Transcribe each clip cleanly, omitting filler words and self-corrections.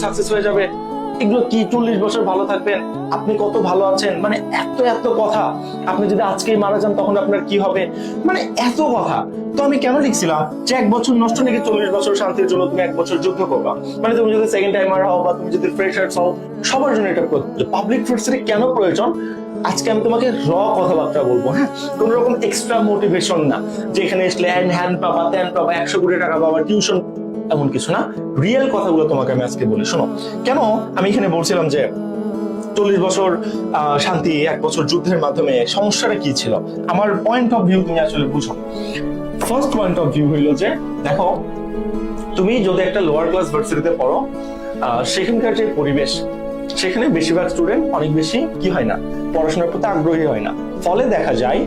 Success হয়ে যাবে, এগুলো কি 40 বছর ভালো থাকবেন, আপনি কত ভালো আছেন, মানে এত এত কথা। আপনি যদি আজকেই মারা যান তখন আপনার কি হবে, মানে এত কথা। তো আমি কেন লিখছিলাম যে 1 বছর নষ্ট নাকি 40 বছর শান্তির জন্য তুমি 1 বছর যুদ্ধ করবা। মানে তুমি যদি সেকেন্ড টাইমার হও বা তুমি যদি ফ্রেশার্স হও, সবার জন্য এটা পাবলিক ভার্সিটি কেন প্রয়োজন। আজকে আমি তোমাকে কথাবার্তা বলবো, হ্যাঁ, কোন রকম এক্সট্রা মোটিভেশন না, যেখানে আসলে হ্যান পাবা, ত্যান পাবা, 100 কোটি টাকা পাবা, টিউশন, এমন কিছু না। রিয়েল কথাগুলো তোমাকে আমি আজকে বলি, শোনো। কেন আমি এখানে বলছিলাম যে 40 বছর শান্তি, 1 বছর যুদ্ধের মাধ্যমে সমস্যাটা কি ছিল, আমার পয়েন্ট অফ ভিউ তুমি আসলে বুঝো। ফার্স্ট পয়েন্ট অফ ভিউ হইলো যে দেখো, তুমি যদি একটা লোয়ার ক্লাস ভার্সিটিতে পড়ো, সেখানকার যে পরিবেশ, সেখানে বেশিরভাগ স্টুডেন্ট অনেক বেশি কি হয় না, পড়াশোনার প্রতি আগ্রহী হয় না। ফলে দেখা যায়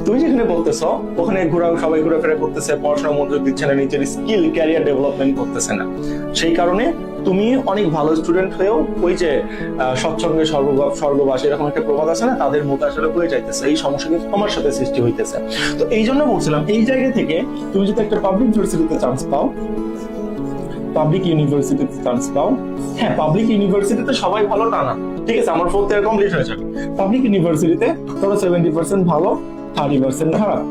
তুমি যেখানে বলতেছো ওখানে সবাই ঘোরাফেরা করতেছে, পড়াশোনা মনোযোগ দিচ্ছে না, নিজের স্কিল ক্যারিয়ার ডেভেলপমেন্ট করতেছে না। সেই কারণে তুমি অনেক ভালো স্টুডেন্ট হয়েও ওই যে সৎসঙ্গে স্বর্গবাস এরকম একটা প্রবাদ আছে না, তাদের মতো আসলে হয়ে যাইতেছে। এই সমস্যা কিন্তু তোমার সাথে সৃষ্টি হইতেছে। তো এই জন্য বলছিলাম, এই জায়গা থেকে তুমি যদি একটা পাবলিক ইউনিভার্সিটিতে চান্স পাও, পাবলিক ইউনিভার্সিটিতে চান্স পাও, হ্যাঁ, পাবলিক ইউনিভার্সিটিতে সবাই ভালো টা না, ঠিক আছে, আমার 4th ইয়ার কমপ্লিট হয়ে যাবে। পাবলিক ইউনিভার্সিটিতে ধরো 70% ভালো, 30% খারাপ।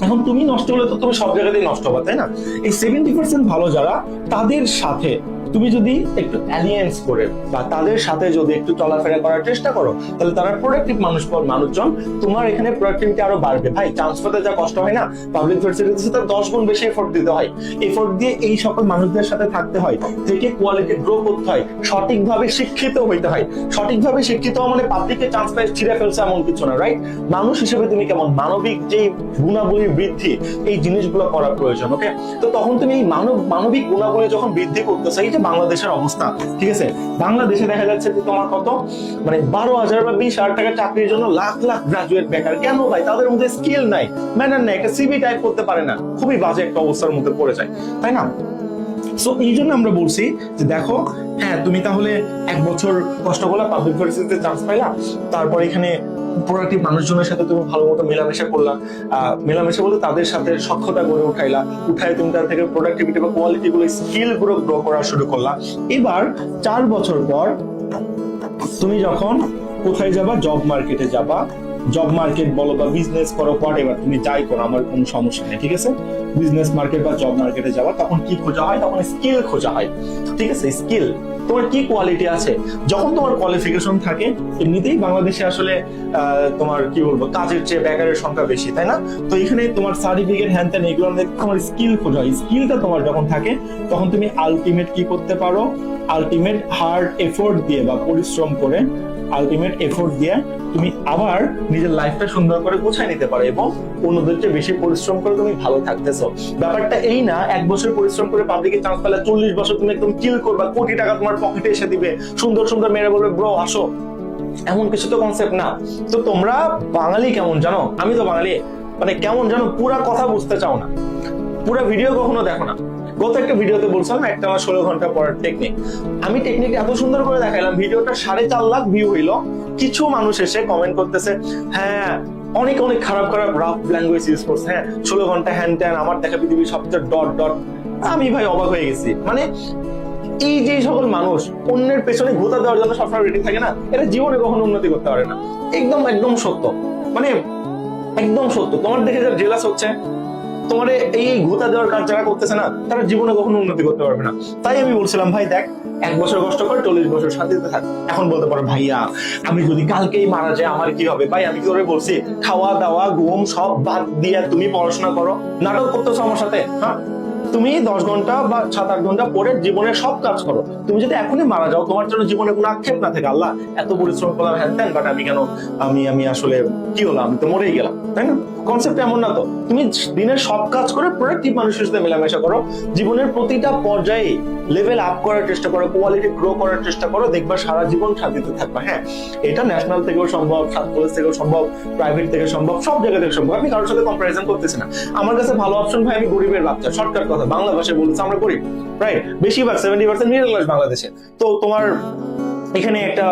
এখন তুমি নষ্ট হলে তো তুমি সব জায়গাতেই নষ্ট হবে, তাই না? এই 70% ভালো যারা, তাদের সাথে তুমি যদি একটু অ্যালিয়েন্স করে বা তাদের সাথে যদি একটু চলাফেরা করার চেষ্টা করো, তাহলে তারা প্রোডাক্টিভ মানুষজন, তোমার এখানে প্রোডাক্টিভিটি আরো বাড়বে। ভাই, চান্স পেতে যা কষ্ট হয় না, পাবলিক ইউনিভার্সিটিতে তার 10 গুণ বেশি এফোর্ট দিতে হয়। এফোর্ট দিয়ে এই সকল মানুষদের সাথে থাকতে হয়, থেকে কোয়ালিটি গ্রো করতে হয়, সঠিকভাবে শিক্ষিত হইতে হয়। সঠিকভাবে শিক্ষিত মানে পাবলিকে চান্স পাই ছিঁড়ে ফেলছে এমন কিছু না, রাইট? মানুষ হিসেবে তুমি কেমন, মানবিক যে গুণাবলী বৃদ্ধি, এই জিনিসগুলো করা প্রয়োজন। ওকে, তো তখন তুমি এই মানবিক গুণাবলী যখন বৃদ্ধি করতেছো, এই যে বাংলাদেশের অবস্থা, ঠিক আছে, বাংলাদেশে দেখা যাচ্ছে যে তোমার কত, মানে 12,000 বা 20,000 টাকা চাকরির জন্য লাখ লাখ গ্রাজুয়েট বেকার। কেন ভাই? তাদের মধ্যে স্কিল নাই, ম্যানার নাই, একটা সিভি টাইপ করতে পারে না, খুবই বাজে একটা অবস্থার মধ্যে পড়ে যায়, তাই না? সো এই জন্য আমরা বলছি যে দেখো, হ্যাঁ, তুমি তাহলে 1 বছর কষ্ট করলা, পাবলিক ইউনিভার্সিটিতে চান্স পাইলা, তারপর এখানে প্রোডাক্টিভ মানুষজনের সাথে তুমি ভালো মতো মেলামেশা করলা, মেলামেশা বলতে তাদের সাথে সক্ষতা গড়ে উঠাই তুমি তাদের থেকে প্রোডাক্টিভিটি বা কোয়ালিটি গুলো, স্কিল গুলো গ্রো করা শুরু করলা। এবার 4 বছর পর তুমি যখন কোথায় যাবা, জব মার্কেটে যাবা, জব মার্কেট বলো বা বিজনেস করো, হোয়াটএভার, তুমি যাই করো, আমার কোনো সমস্যা নেই, ঠিক আছে। বিজনেস মার্কেট বা জব মার্কেটে যাওয়া, তখন কি খোঁজা হয়? তখন স্কিল খোঁজা হয়, ঠিক আছে। স্কিল, তোমার কি কোয়ালিটি আছে। যখন তোমার কোয়ালিফিকেশন থাকে, এমনিতেই বাংলাদেশে আসলে তোমার কি বলবো, কাজের চেয়ে বেকারের সংখ্যা বেশি, তাই না? তো এখানে তোমার সার্টিফিকেট, হ্যান ত্যান, এগুলো তোমার স্কিল খোঁজা হয়। স্কিলটা তোমার যখন থাকে, তখন তুমি আলটিমেট কি করতে পারো, আলটিমেট হার্ড এফোর্ট দিয়ে বা পরিশ্রম করে, আলটিমেট এফোর্ট দিয়ে তুমি আবার নিজের লাইফটা সুন্দর করে গোছায় নিতে পারো এবং অন্যদের চেয়ে বেশি পরিশ্রম করে তুমি ভালো থাকতেছো। ব্যাপারটা এই না 1 বছর পরিশ্রম করে পাবলিকে চান্স পেলে 40 বছর তুমি একদম কিল করবা, কোটি টাকা তোমার পকেটে এসে দিবে, সুন্দর সুন্দর মেয়েরা বলবে ব্রো আসো, এমন কিছু তো কনসেপ্ট না। তো তোমরা বাঙালি কেমন জানো, আমি তো বাঙালি, মানে কেমন জানো, পুরা কথা বুঝতে চাও না, পুরা ভিডিও কখনো দেখো না। গত একটা ভিডিওতে বলছিলাম একটা 16 ঘন্টা পড়ার টেকনিক, আমি টেকনিক এত সুন্দর করে দেখাইলাম, ভিডিওটা 4.5 লাখ ভিউ হইলো। কিছু মানুষ এসে কমেন্ট করতেছে, হ্যাঁ অনেক অনেক খারাপ খারাপ রাফ ল্যাঙ্গুয়েজ ইউজ করছে, হ্যাঁ 16 ঘন্টা হ্যান ত্যান, আমার দেখা পৃথিবীর সবচেয়ে ডট ডট। আমি ভাই অবাক হয়ে গেছি, মানে এই যে সকল মানুষ অন্যের পেছনে ঘোতা দেওয়ার জন্য সবসময় রেডি থাকে না, এটা জীবনে কখনো উন্নতি করতে পারে না। একদম একদম সত্য, মানে একদম সত্য। তোমার দেখে যারা জেলাস হচ্ছে, তোমার এই ঘুতা দেওয়ার কাজ যারা করতেছে না, তারা জীবনে কখনো উন্নতি করতে পারবে না। তাই আমি বলছিলাম, ভাই দেখ, 1 বছর কষ্ট করে 40 বছর শান্তিতে থাক। এখন বলতে পারো, ভাইয়া আমি যদি কালকেই মারা যাই আমার কি হবে? ভাই আমি কি করে বলছি, খাওয়া দাওয়া ঘুম সব বাদ দিয়ে তুমি পড়াশোনা করো, নাটক করতেছো আমার সাথে? হ্যাঁ, তুমি 10 ঘন্টা বা 7-8 ঘন্টা পরে জীবনের সব কাজ করো। তুমি যদি এখনই মারা যাও, তোমার জন্য জীবনে কোনো আক্ষেপ না থাকে, আল্লাহ এত পরিশ্রম করলাম হ্যান ত্যান, বাট আমি কেন, আমি আসলে কি হলাম, আমি তো মরেই গেলাম, তাই না? কনসেপ্ট এমন না তো। তুমি দিনের সব কাজ করে প্রোডাক্টিভ মানুষের সাথে মেলামেশা করো, জীবনের প্রতিটা পর্যায়ে লেভেল আপ করার চেষ্টা করো, কোয়ালিটি গ্রো করার চেষ্টা করো, দেখবা সারা জীবন শান্তিতে থাকবা। হ্যাঁ, এটা ন্যাশনাল থেকেও সম্ভব, সাত কলেজ থেকেও সম্ভব, প্রাইভেট থেকে সম্ভব, সব জায়গা থেকে সম্ভব। আমি কারোর সাথে কম্পারিজন করতেছি না। আমার কাছে ভালো অপশন ভাই, আমি গরিবের বাচ্চা, শর্টকাট কথা, বাংলা ভাষায় বলতেছে আমরা গরিব, রাইট? বেশিরভাগ 70% মিডল ক্লাস বাংলাদেশে। তো তোমার এখানে একটা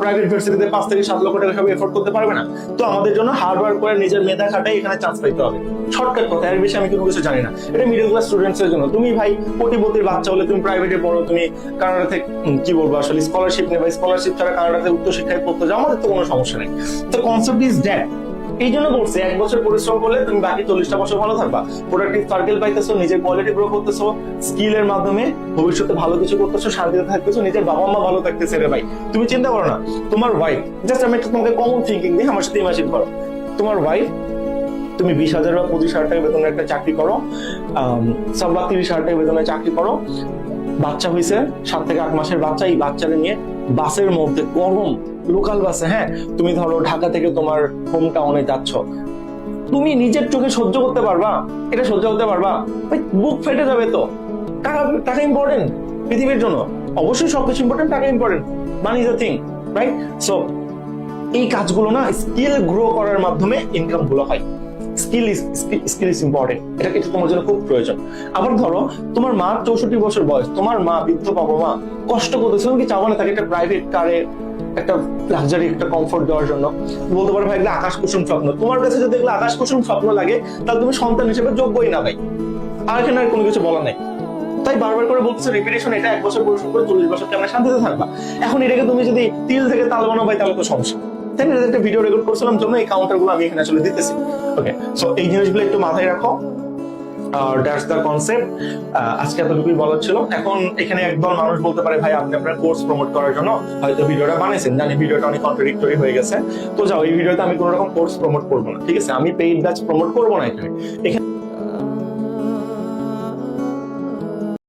প্রাইভেট ভার্সিটিতে 5 থেকে 7 লক্ষ টাকা সব এফোর্ড করতে পারবে না। তো আমাদের জন্য হার্ড ওয়ার্ক করে নিজের মেধা খাটাই এখানে চান্স পাইতে হবে। শর্টকাট কথা, এর বেশি আমি কোনো কিছু জানি না। এটা মিডল ক্লাস স্টুডেন্টস এর জন্য। তুমি ভাই কোটিপতির বাচ্চা হলে তুমি প্রাইভেটে পড়ো, তুমি কানাডা থেকে কি বলবো আসলে স্কলারশিপ নেবে, স্কলারশিপ ছাড়া কানাডাতে উচ্চশিক্ষায় পড়তে যাও, আমাদের তো কোনো সমস্যা নেই। তো কনসেপ্ট ইজ দ্যাট। এই জন্য বলছি 1 বছর পরিশ্রম করলে তুমি বাকি 40টা বছর ভালো থাকবা, প্রোডাক্টিভ সার্কেল পাইতেছো, নিজের কোয়ালিটি গ্রো করতেছো, স্কিলের মাধ্যমে ভবিষ্যতে ভালো কিছু করতেছো, শান্তিতে থাকতেছো, নিজের বাবা মা ভালো থাকতেছে। রে ভাই তুমি চিন্তা করো না, তোমার ওয়াইফ, জাস্ট আমি একটা তোমাকে কমন থিঙ্কিং দিই, আমার সাথে ইমাজিন করো, তোমার ওয়াইফ, তুমি 20,000 বা 25,000 টাকা বেতনের একটা চাকরি করো, 30,000 টাকা বেতনের চাকরি করো, বাচ্চা হয়েছে 7 থেকে 8 মাসের বাচ্চা, এই বাচ্চাটা নিয়ে বাসের মধ্যে গরম লোকাল বাসে, হ্যাঁ তুমি ধরো ঢাকা থেকে তোমার হোম টাউনে যাচ্ছ, তুমি নিজের চোখে সহ্য করতে পারবা? এটা সহ্য করতে পারবা? ভাই বুক ফেটে যাবে তো। টাকা টাকা ইম্পর্টেন্ট পৃথিবীর জন্য, অবশ্যই সবকিছু ইম্পর্টেন্ট, টাকা important, money is the thing, right? So এই কাজগুলো না স্কিল গ্রো করার মাধ্যমে ইনকাম গুলো হয়। স্কিল ইজ ইম্পর্টেন্ট, এটা কিন্তু তোমার জন্য খুব প্রয়োজন। আবার ধরো তোমার মা 64 বছর বয়স, তোমার মা বৃদ্ধ বাবা মা কষ্ট করতেছে, তুমি কি চাও না তাকে একটা প্রাইভেট কারে একটা লাক্সারি একটা কমফোর্ট দেওয়ার জন্য? বলতে পারো ভাই এগুলো আকাশ কুসুম স্বপ্ন। তোমার কাছে যদি এগুলো আকাশ কুসুম স্বপ্ন লাগে তাহলে তুমি সন্তান হিসেবে যোগ্যই না ভাই। আর এখানে আর কোনো কিছু বলা নাই। তাই বারবার করে বলতেছে রিপিটেশন, এটা 1 বছর পরিশ্রম করে 40 বছর কেমন শান্তিতে থাকবা। এখন এটাকে তুমি যদি তিল থেকে তাল বানাও ভাই তাহলে তো সমস্যা। তাই না? একটা ভিডিও রেকর্ড করছিলাম জন্য এই কাউন্টার গুলো আমি এখানে আসলে দিতেছি। ওকে, সো এই জিনিসগুলো একটু মাথায় রাখো। আর দ্যাটস দ্য কনসেপ্ট। আজকে এতটুকুই বলার ছিল। এখন এখানে একদল মানুষ বলতে পারে ভাই আপনি আপনার কোর্স প্রমোট করার জন্য হয়তো ভিডিওটা বানাইছেন, জানি ভিডিওটা অনেক কন্ট্রাডিক্টরি হয়ে গেছে। তো যাও, এই ভিডিওতে আমি কোনো রকম কোর্স প্রমোট করবো না, ঠিক আছে? আমি পেইড ব্যাচ প্রমোট করবো না এখানে।